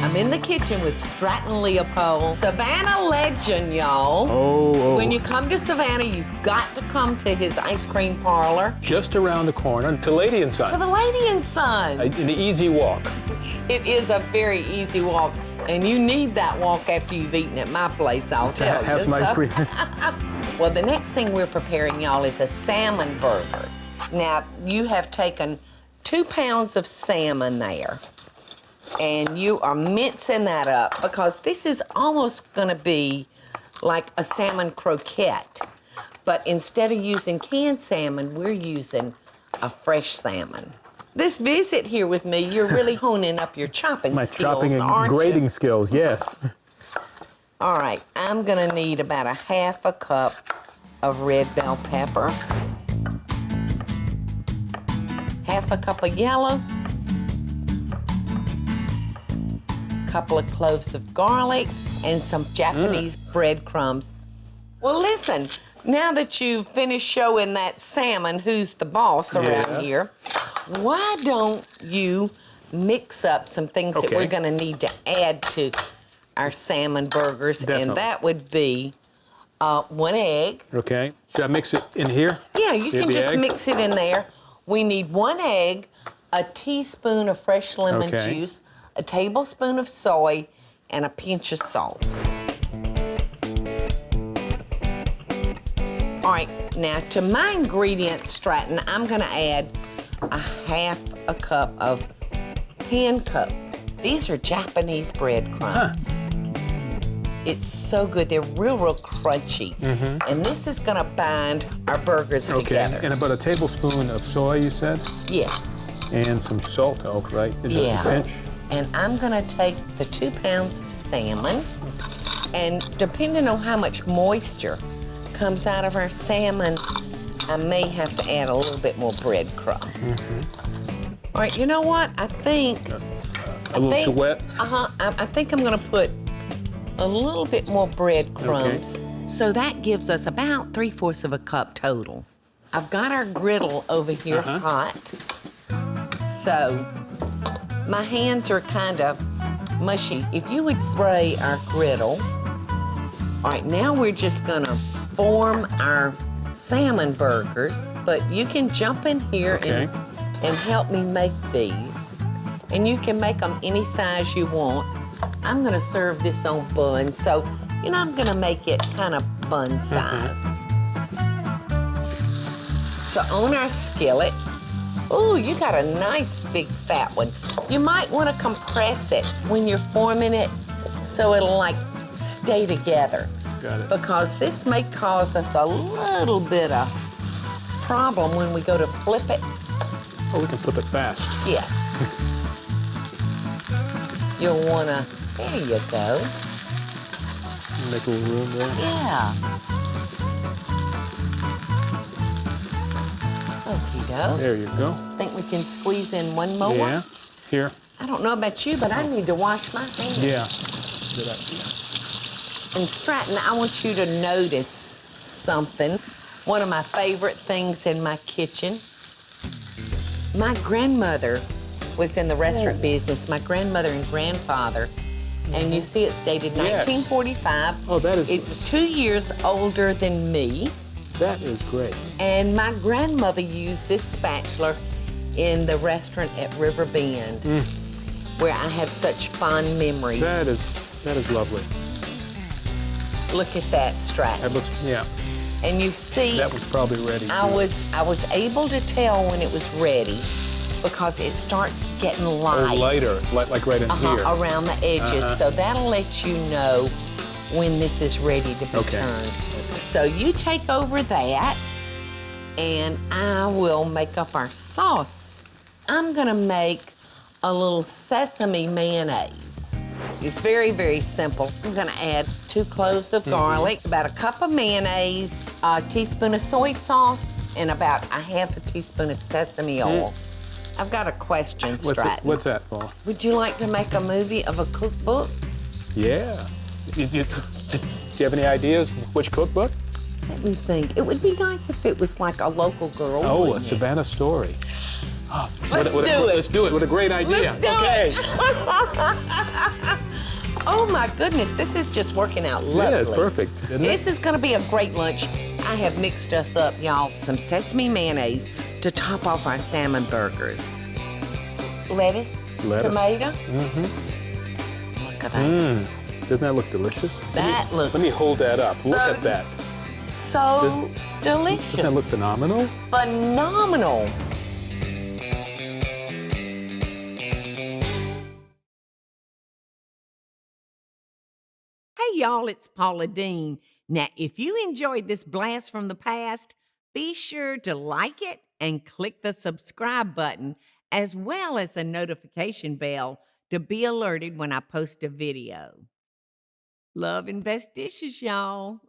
I'm in the kitchen with Stratton Leopold, Savannah legend, y'all. Oh. When you come to Savannah, you've got to come to his ice cream parlor. Just around the corner to Lady and To Son. the Lady and Son. An easy walk. It is a very easy walk, and you need that walk after you've eaten at my place, I'll tell you. Have some ice cream. Well, the next thing we're preparing, y'all, is a salmon burger. Now, you have taken 2 pounds of salmon there, and you are mincing that up because this is almost gonna be like a salmon croquette. But instead of using canned salmon, we're using a fresh salmon. This visit here with me, you're really honing up your chopping My skills, chopping and aren't grating you? skills, yes. All right, I'm gonna need about a half a cup of red bell pepper, half a cup of yellow, couple of cloves of garlic, and some Japanese breadcrumbs. Well, listen, now that you've finished showing that salmon who's the boss around here, why don't you mix up some things that we're gonna need to add to our salmon burgers, and that would be 1 egg. Okay. Should I mix it in here? Yeah, you can just egg? mix it in there. We need 1 egg, a teaspoon of fresh lemon juice, a tablespoon of soy, and a pinch of salt. All right, now to my ingredients, Stratton, I'm gonna add a half a cup of pan cup. These are Japanese breadcrumbs. It's so good. They're real crunchy. And this is gonna bind our burgers together. And about a tablespoon of soy, you said? Yes. And some salt, right? Is that a pinch? And I'm gonna take the 2 pounds of salmon, and depending on how much moisture comes out of our salmon, I may have to add a little bit more breadcrumb. All right, you know what? I think A little too wet? I think I'm gonna put a little bit more breadcrumbs. So that gives us about 3/4 of a cup total. I've got our griddle over here hot. So my hands are kind of mushy. If you would spray our griddle. All right, now we're just gonna form our salmon burgers, but you can jump in here and help me make these. And you can make them any size you want. I'm gonna serve this on buns, so, you know, I'm gonna make it kind of bun size. So on our skillet, ooh, you got a nice big fat one. You might wanna compress it when you're forming it so it'll like stay together. Got it. Because this may cause us a little bit of problem when we go to flip it. Oh, we can flip it fast. Yeah. You'll wanna, there you go. Make a little room there. Yeah. Okey-doke. There you go. Think we can squeeze in one more? Yeah. Here. I don't know about you, but I need to wash my hands. Yeah. Good idea. And Stratton, I want you to notice something. One of my favorite things in my kitchen. My grandmother was in the restaurant business, my grandmother and grandfather. And you see it's dated 1945. Oh, that is... It's 2 years older than me. That is great. And my grandmother used this spatula in the restaurant at River Bend, where I have such fond memories. That is lovely. Look at that, Stratton. That looks, And you see, that was probably ready. I was able to tell when it was ready because it starts getting light. Oh, lighter, like right in here. Around the edges. So that'll let you know when this is ready to be turned. So you take over that, and I will make up our sauce. I'm gonna make a little sesame mayonnaise. It's very, very simple. I'm gonna add 2 cloves of garlic, about a cup of mayonnaise, a teaspoon of soy sauce, and about a half a teaspoon of sesame oil. I've got a question, Stratton. What's that, Paula? Would you like to make a movie of a cookbook? Yeah. Do you have any ideas which cookbook? Let me think. It would be nice if it was like a local girl. Oh, a Savannah story. Let's do it. Let's do it. What a great idea. Let's do it. my goodness, this is just working out lovely. Yeah, it's perfect, isn't it? This is gonna be a great lunch. I have mixed us up, y'all, some sesame mayonnaise to top off our salmon burgers. Lettuce. Tomato. Mm-hmm. Look at that. Doesn't that look delicious? That looks Let me hold that up. Look at that. So delicious. Doesn't that look phenomenal? Phenomenal. Hey y'all, it's Paula Deen. Now, if you enjoyed this blast from the past, be sure to like it and click the subscribe button, as well as the notification bell to be alerted when I post a video. Love and best dishes, y'all.